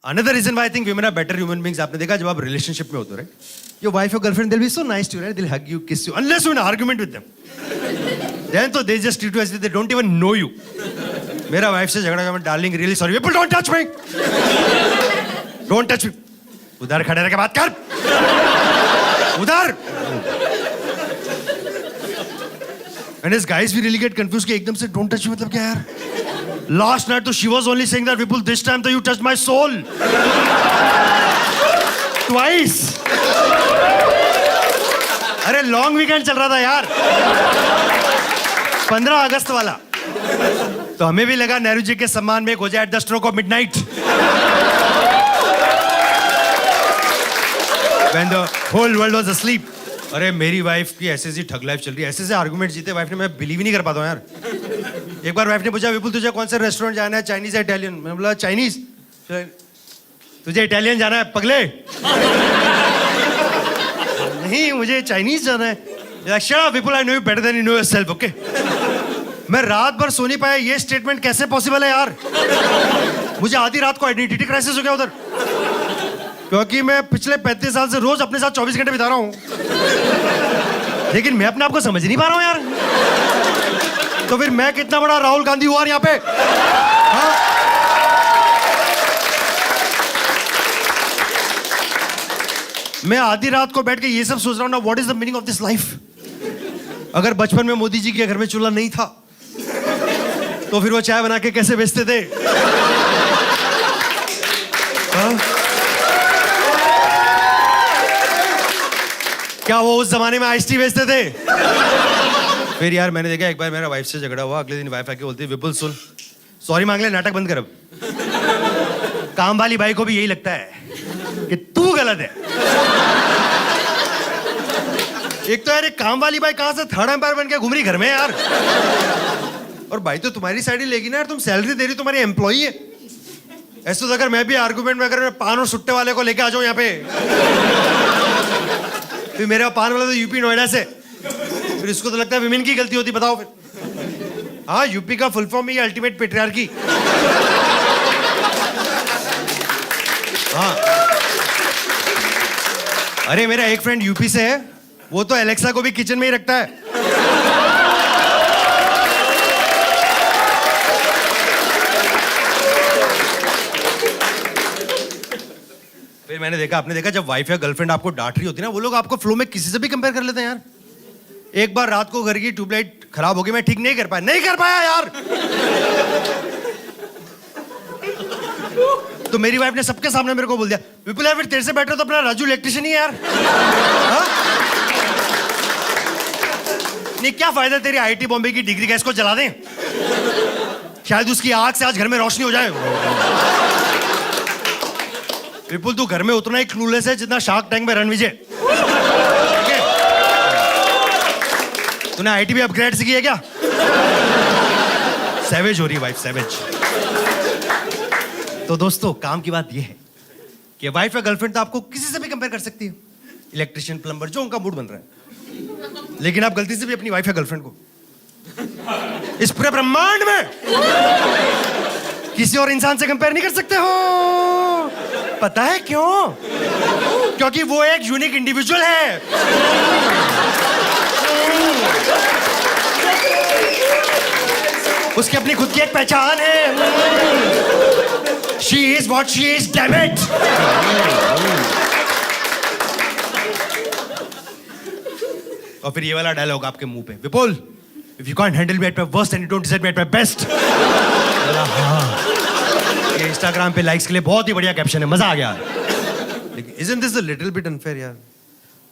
Another reason why I think women are better human beings, आपने देखा जब आप relationship में होते हो, right? Your wife or girlfriend, they'll be so nice to you, right? They'll hug you, kiss you, unless you're in an argument with them. Then तो they just treat you as if they don't even know you. मेरा wife से झगड़ा मैं darling, really sorry, people don't touch me. Don't touch me. उधर खड़े रह के बात कर. उधर. And as guys, we really get confused कि एकदम से don't touch me मतलब क्या यार? Last night, so she was only saying that, Vipul, this time, you touched my soul. Twice. अरे लॉन्ग वीकेंड चल रहा था यार 15 अगस्त वाला तो हमें भी लगा नेहरू जी के सम्मान में हो जाए at the stroke of midnight when the whole world was asleep अरे मेरी वाइफ की ऐसे ऐसी ठग लाइफ चल रही है ऐसे आर्गुमेंट जीते वाइफ ने मैं बिलीव ही नहीं कर पाता हूं यार एक बार वाइफ ने पूछा विपुल तुझे कौन से रेस्टोरेंट जाना है चाइनीज या इटालियन मैंने बोला चाइनीज तुझे इटालियन जाना है पगले नहीं मुझे चाइनीज जाना है shut up Vipul I know you better than you know yourself okay मैं रात भर सो नहीं पाया ये स्टेटमेंट कैसे पॉसिबल है यार मुझे आधी रात को आइडेंटिटी क्राइसिस हो गया उधर क्योंकि मैं पिछले 35 साल से रोज अपने साथ 24 घंटे बिता रहा हूं लेकिन मैं अपने आप को समझ नहीं पा रहा हूं यार तो फिर मैं कितना बड़ा राहुल गांधी हुआ यहाँ पे हाँ? मैं आधी रात को बैठ के ये सब सोच रहा हूं ना what is the meaning of this life अगर बचपन में मोदी जी के घर में चूल्हा नहीं था तो फिर वो चाय बना के कैसे बेचते थे हाँ? क्या वो उस जमाने में आइस टी बेचते थे फिर यार मैंने देखा एक बार मेरा वाइफ से झगड़ा हुआ अगले दिन वाइफ आके बोलती है विपुल सुन सॉरी मांग ले नाटक बंद कर अब काम वाली भाई को भी यही लगता है कि तू गलत है एक तो यार एक काम वाली बाई कहां से थर्ड एम्पायर बन के घूम रही घर में यार और भाई तो तुम्हारी साइड ही लेगी ना यार तुम सैलरी दे रही तुम्हारी एम्प्लॉई है ऐसे तो अगर मैं भी आर्गुमेंट में अगर मैं पान और सुट्टे वाले को लेके आ जाऊं यहाँ पे फिर मेरा पान वाला तो यूपी नोएडा से फिर इसको तो लगता है विमेन की गलती होती बताओ फिर हाँ यूपी का फुल फॉर्म ही अल्टीमेट पेट्रियार्की हाँ अरे मेरा एक फ्रेंड यूपी से है वो तो एलेक्सा को भी किचन में ही रखता है फिर मैंने देखा आपने देखा जब वाइफ या गर्लफ्रेंड आपको डांट रही होती है ना वो लोग आपको फ्लो में किसी से भी कंपेयर कर लेते हैं यार एक बार रात को घर की ट्यूबलाइट खराब हो गई मैं ठीक नहीं कर पाया यार तो मेरी वाइफ ने सबके सामने मेरे को बोल दिया विपुल यार फिर तेरे से बेटर तो अपना राजू इलेक्ट्रिशियन ही है यार हा? नहीं क्या फायदा तेरी आईआईटी बॉम्बे की डिग्री का इसको जला दें शायद उसकी आग से आज घर में रोशनी हो जाए विपुल तू घर में उतना ही क्लूलेस है जितना शार्क टैंक में रणविजय तूने आईटी भी अपग्रेड से की है क्या सैवेज हो रही वाइफ सैवेज तो दोस्तों काम की बात यह है कि वाइफ या गर्लफ्रेंड तो आपको किसी से भी कंपेयर कर सकती है इलेक्ट्रिशियन प्लम्बर जो उनका मूड बन रहा है लेकिन आप गलती से भी अपनी वाइफ या गर्लफ्रेंड को इस पूरे ब्रह्मांड में किसी और इंसान से कंपेयर नहीं कर सकते हो पता है क्यों क्योंकि वो एक यूनिक इंडिविजुअल है उसकी अपनी खुद की एक पहचान है She is what she is, damn it! और फिर ये वाला डायलॉग आपके मुंह पे विपुल if you can't handle me at my worst and you don't deserve me at my best ये इंस्टाग्राम पे लाइक्स के लिए बहुत ही बढ़िया कैप्शन है मजा आ गया लेकिन isn't this a little bit unfair यार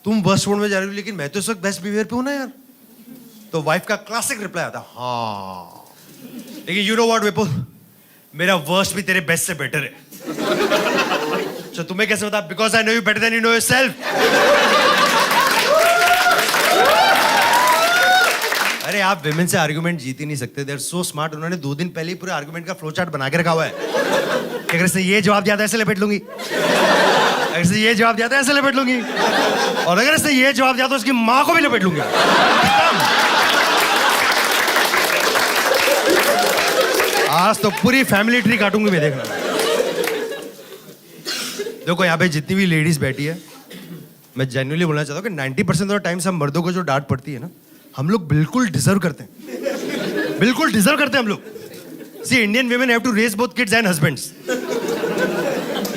तुम वर्स्ट मोड में जा रही हो लेकिन मैं तो इस वक्त बेस्ट बिहेवियर पे हूं ना यार तो वाइफ का क्लासिक रिप्लाई आता हाँ लेकिन यू नो व्हाट विपुल मेरा वर्स्ट भी तेरे बेस्ट से बेटर है तो तुम्हें कैसे बता because I know you better than you know yourself अरे आप विमेन से आर्गुमेंट जीत ही नहीं सकते दे आर सो स्मार्ट उन्होंने 2 दिन पहले ही पूरे आर्गुमेंट का फ्लो चार्ट बना के रखा हुआ है अगर इसने ये जवाब दिया था ऐसे लपेट लूंगी अगर इसने ये जवाब दिया था ऐसे लपेट लूंगी और अगर इसने ये जवाब दिया तो उसकी माँ को भी लपेट लूंगी आज तो पूरी फैमिली ट्री काटूंगी मैं देखना देखो यहाँ पे जितनी भी लेडीज बैठी है, मैं जेन्युइनली बोलना चाहता हूँ कि 90% ऑफ टाइम्स हम मर्दों को जो डांट पड़ती है ना, हम लोग बिल्कुल डिजर्व करते हैं, बिल्कुल डिजर्व करते हैं हम लोग। See Indian women have to raise both kids and husbands.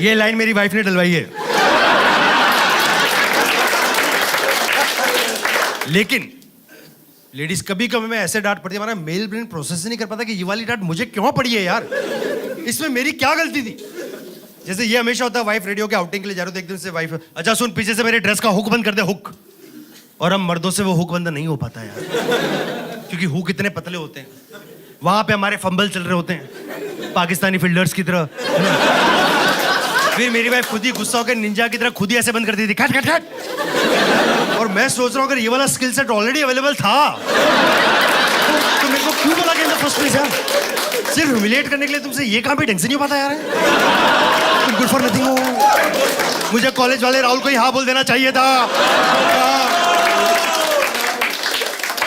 ये लाइन मेरी वाइफ ने डलवाई है। लेकिन लेडीज कभी कभी मैं ऐसे डांट पड़ती है, हमारा मेल ब्रेन प्रोसेस नहीं कर पाता कि ये वाली डांट मुझे क्यों पड़ी है यार, इसमें मेरी क्या गलती थी। जैसे ये हमेशा होता है, वाइफ रेडियो के आउटिंग के लिए जा रहे हो तो एक दिन से वाइफ, अच्छा सुन पीछे से मेरे ड्रेस का हुक बंद कर दे, हुक। और हम मर्दों से वो हुक बंद नहीं हो पाता यार, क्योंकि हुक इतने पतले होते हैं, वहां पे हमारे फंबल चल रहे होते हैं पाकिस्तानी फील्डर्स की तरह। फिर मेरी वाइफ खुद ही गुस्सा होकर निंजा की तरह खुद ही ऐसे बंद कर दी थी, खट खट खट। और मैं सोच रहा हूँ अगर ये वाला स्किल सेट ऑलरेडी अवेलेबल था तो मेरे को क्यों बोला गया फर्स्ट प्लेस यार। सिर्फ ह्यूमिलिएट करने के लिए तुमसे ये काम भी ढंग से नहीं हो पाता यार। तुम गुड फॉर नथिंग हो। मुझे कॉलेज वाले राहुल को ही हाँ बोल देना चाहिए था।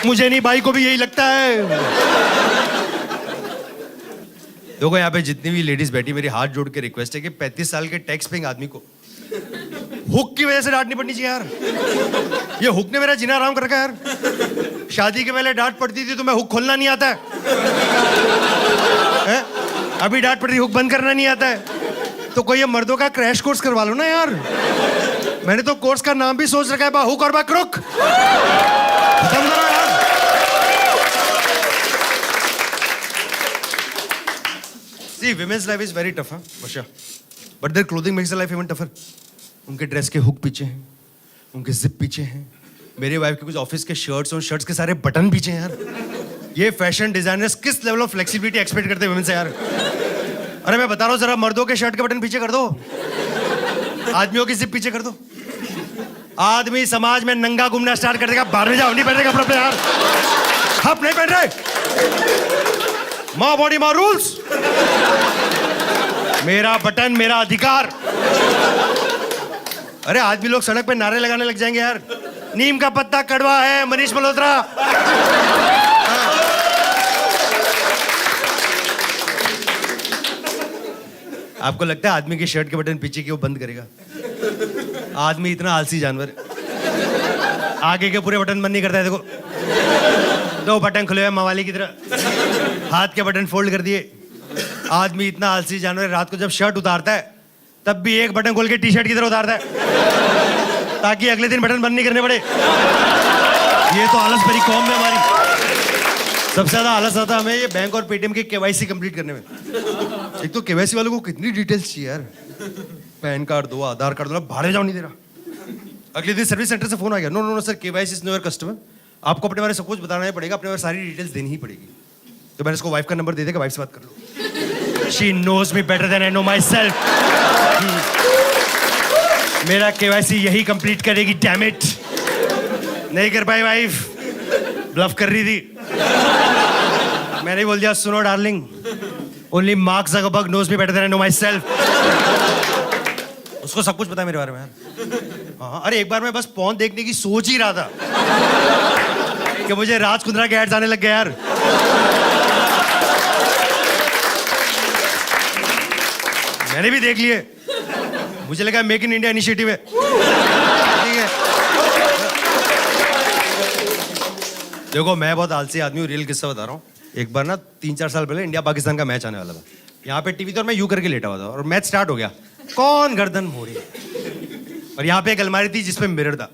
मुझे नहीं, भाई को भी यही लगता है। देखो यहाँ पे जितनी भी लेडीज बैठी, मेरी हाथ जोड़ के रिक्वेस्ट है कि 35 साल के टैक्स पेइंग आदमी को हुक की वजह से डांटनी पड़नी चाहिए यार। ये हुक ने मेरा जीना आराम कर रखा है यार। शादी के पहले डांट पड़ती थी तो मैं हुक खोलना नहीं आता है? अभी डांट पड़ती हुक बंद करना नहीं आता है। तो कोई ये मर्दों का क्रैश कोर्स करवा लो ना यार। मैंने तो कोर्स का नाम भी सोच रखा है, बा हुक और बा क्रुक। खत्म करो यार। See, women's life is very tough, Basha. But their clothing makes their life even tougher. उनके ड्रेस के हुक पीछे हैं, उनके जिप पीछे हैं। मेरी वाइफ के कुछ ऑफिस के शर्ट्स और शर्ट्स के सारे बटन पीछे हैं यार। ये फैशन डिजाइनर्स किस लेवल ऑफ फ्लेक्सिबिलिटी एक्सपेक्ट करते हैं वुमेन से यार। अरे मैं बता रहा हूँ, जरा मर्दों के शर्ट के बटन पीछे कर दो, आदमियों की जिप पीछे कर दो। आदमी समाज में नंगा घूमना स्टार्ट कर देगा, बाहर में जाओ नहीं पहन रहे कपड़े यार, आप नहीं पहन रहे। माँ बॉडी माँ रूल्स, मेरा बटन मेरा अधिकार। अरे आदमी लोग सड़क पे नारे लगाने लग जाएंगे यार, नीम का पत्ता कड़वा है, मनीष मल्होत्रा। आपको लगता है आदमी के शर्ट के बटन पीछे क्यों बंद करेगा? आदमी इतना आलसी जानवर है, आगे के पूरे बटन बंद नहीं करता है। देखो 2 बटन खुले हुए मवाली की तरह, हाथ के बटन फोल्ड कर दिए। आदमी इतना आलसी जानवर है, रात को जब शर्ट उतारता है तब भी एक बटन खोल के टी शर्ट की तरह उतारता है ताकि अगले दिन बटन बंद नहीं करने पड़े। ये तो आलस भरी कौम है हमारी। सबसे ज्यादा आलस आता है हमें ये बैंक और पेटीएम के केवाईसी कंप्लीट करने में। एक तो केवाईसी वालों को कितनी डिटेल्स चाहिए यार, पैन कार्ड दो, आधार कार्ड दो, भाड़े जाओ नहीं दे रहा। अगले दिन सर्विस सेंटर से फोन आ गया, no no no sir, KYC is know your customer, आपको अपने बारे में सब कुछ बताना ही पड़ेगा, अपने बारे सारी डिटेल्स देनी ही पड़ेगी। तो मैंने इसको वाइफ का नंबर दे दिया, वाइफ से बात कर लो। She knows me better than I know myself. मेरा केवाईसी यही कंप्लीट करेगी, डैम इट। नहीं कर पाई वाइफ, ब्लफ कर रही थी। मैंने बोल दिया, सुनो darling, only Mark Zuckerberg knows me better than I know myself. उसको सब कुछ पता है मेरे बारे में यार। हाँ, अरे एक बार मैं बस पॉन देखने की सोच ही रहा था कि मुझे राज कुंद्रा के एड्स आने लग गए यार। मैंने भी देख लिए, मुझे लगा मेक इन इंडिया इनिशिएटिव है। ठीक है, देखो मैं बहुत आलसी आदमी हूँ, रियल किस्सा बता रहा हूँ। एक बार ना 3-4 साल पहले इंडिया पाकिस्तान का मैच आने वाला था, यहाँ पे टीवी तो और मैं यूं करके लेटा हुआ था और मैच स्टार्ट हो गया, कौन गर्दन मोड़ी। और यहाँ पे एक अलमारी थी जिसपे मिरर था।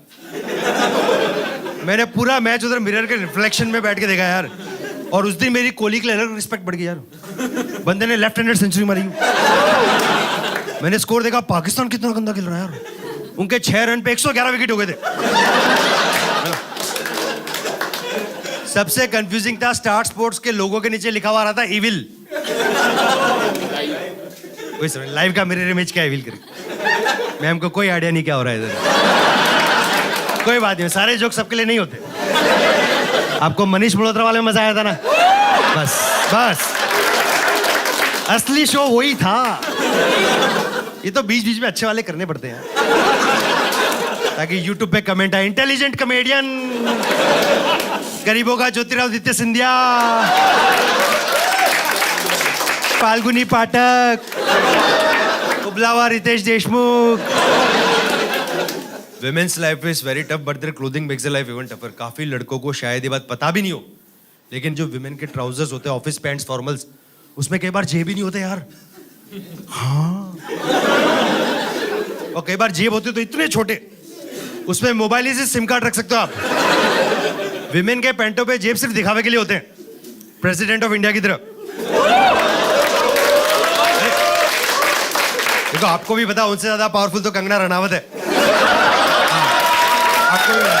मैंने पूरा मैच उधर मिरर के रिफ्लेक्शन में बैठ के देखा यार। और उस दिन मेरी कोहली के लिए अलग रिस्पेक्ट बढ़ गई यार, बंदे ने लेफ्ट हैंडेड सेंचुरी मारी। मैंने स्कोर देखा, पाकिस्तान कितना गंदा खेल रहा है यार, उनके 6 रन पे 111 विकेट हो गए थे। सबसे कंफ्यूजिंग था, स्टार स्पोर्ट्स के लोगों के नीचे लिखा हुआ रहा था इविल। लाइव का मेरे इमेज क्या इविल करे, मैम को कोई आइडिया नहीं क्या हो रहा है इधर। कोई बात नहीं, सारे जोक सबके लिए नहीं होते। आपको मनीष मल्होत्रा वाले में मजा आया था ना, बस बस असली शो वही था। ये तो बीच बीच में अच्छे वाले करने पड़ते हैं ताकि यूट्यूब पे कमेंट आए, इंटेलिजेंट कॉमेडियन, गरीबों का ज्योतिरादित्य सिंधिया, फाल्गुनी पाठक। उबला हुआ Ritesh Deshmukh. Women's life is very tough, but their clothing makes their life even tougher. काफी लड़कों को शायद ये बात पता भी नहीं हो, लेकिन जो विमेन के ट्राउजर्स होते हैं, ऑफिस पैंट्स, फॉर्मल्स, उसमें कई बार जेब ही नहीं होते यार. हाँ. और कई बार जेब होते तो इतने छोटे, उसमें मोबाइल ही से सिम कार्ड रख सकते हो आप. विमेन के पैंटों पे जेब सिर्फ दिखावे के लिए होते हैं, प्रेसिडेंट ऑफ इंडिया की तरह. देखो आपको भी पता, उनसे ज्यादा पावरफुल तो कंगना रनावत है. आपको भी पता.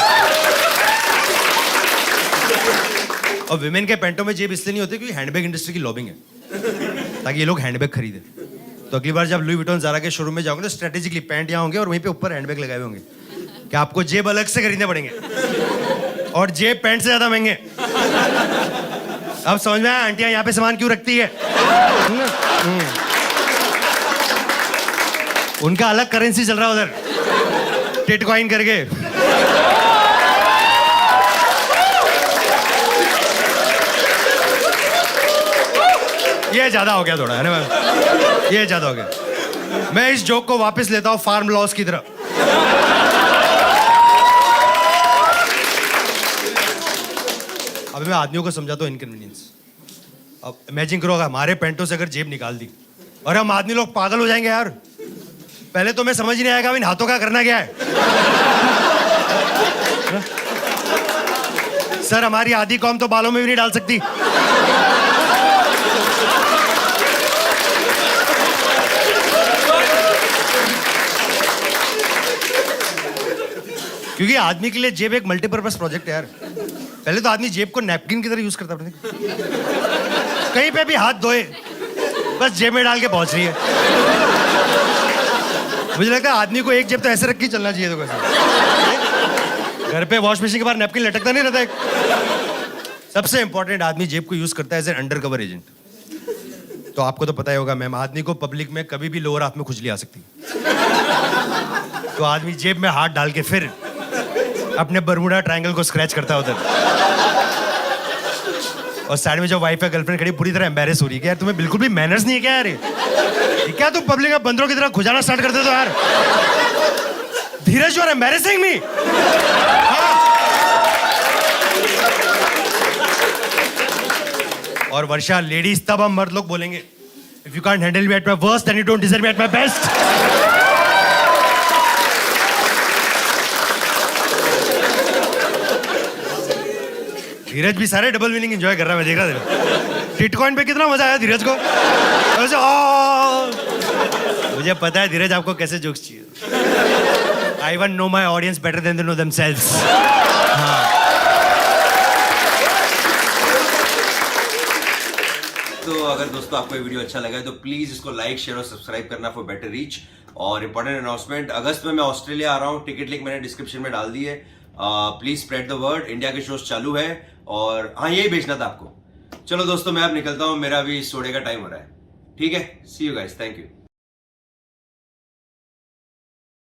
और विमेन के पैंटों में जेब इसलिए नहीं होते क्योंकि हैंडबैग इंडस्ट्री की लॉबिंग है, ताकि ये लोग हैंडबैग खरीदे. तो अगली बार जब लुई विटॉन ज़ारा के शोरूम में जाओगे तो स्ट्रेटेजिकली पैंट यहाँ होंगे और वहीं पे ऊपर हैंडबैग लगाए होंगे कि आपको जेब अलग से खरीदने पड़ेंगे, और जेब पैंट से ज्यादा महंगे. अब समझ में आया आंटियां यहाँ पे सामान क्यों रखती है. उनका अलग करेंसी चल रहा है उधर, टिटकॉइन करके. ये ज्यादा हो गया थोड़ा, है ना. ये ज्यादा हो गया. मैं इस जोक को वापस लेता हूं फार्म लॉस की तरफ. अभी मैं आदमियों को समझाता हूं इनकन्वीनियंस. अब इमेजिन करो हमारे पैंटों से अगर जेब निकाल दी, और हम आदमी लोग पागल हो जाएंगे यार. पहले तो मैं समझ नहीं आएगा इन हाथों का करना क्या है. सर हमारी आधी कौम तो बालों में भी नहीं डाल सकती. क्योंकि आदमी के लिए जेब एक मल्टीपर्पज प्रोजेक्ट है यार. पहले तो आदमी जेब को नैपकिन की तरह यूज करता था, कहीं पे भी हाथ धोए बस जेब में डाल के पहुंच रही है. मुझे लगता है आदमी को एक जेब तो ऐसे रख के चलना चाहिए. तो कैसे घर पे वॉश मशीन के बाहर नैपकिन लटकता नहीं रहता. सबसे इंपॉर्टेंट, आदमी जेब को यूज करता है as an undercover agent. तो आपको तो पता ही होगा मैम, आदमी को पब्लिक में कभी भी लोअर हाथ में खुजली आ सकती है. तो आदमी जेब में हाथ डाल के फिर अपने बरमूडा ट्रायंगल को स्क्रैच करता है उधर. और साइड में जो वाइफ है, गर्लफ्रेंड खड़ी, पूरी तरह एम्बैरेस हो रही है कि यार तुम्हें बिल्कुल भी मैनर्स नहीं है क्या यार. ये क्या तुम पब्लिक में बंदरों की तरह खुजाना स्टार्ट कर देते हो यार. Dheeraj you are embarrassing me. और वर्षा, लेडीज तब हम मर्द लोग बोलेंगे, if you can't handle me at my worst then you don't deserve me at my best. Dheeraj भी सारे डबल मीनिंग एंजॉय कर रहा है, मैं देख रहा था. टिटकॉइन पे कितना मजा आया धीरज को. मुझे पता है धीरज आपको कैसे जोक्स चाहिए. I one know my audience better than they know themselves. तो अगर दोस्तों आपको ये वीडियो अच्छा लगा है तो प्लीज इसको लाइक, शेयर और सब्सक्राइब करना फॉर बेटर रीच. और इंपॉर्टेंट अनाउंसमेंट, अगस्त में मैं ऑस्ट्रेलिया आ रहा हूँ. टिकट लिंक मैंने डिस्क्रिप्शन में डाल दी है. Please spread the word. India के शोज चालू है. और हाँ, यही भेजना था आपको. चलो दोस्तों, मैं अब निकलता हूँ, मेरा भी सोने का टाइम हो रहा है. ठीक है, सी यू गाइस, थैंक यू.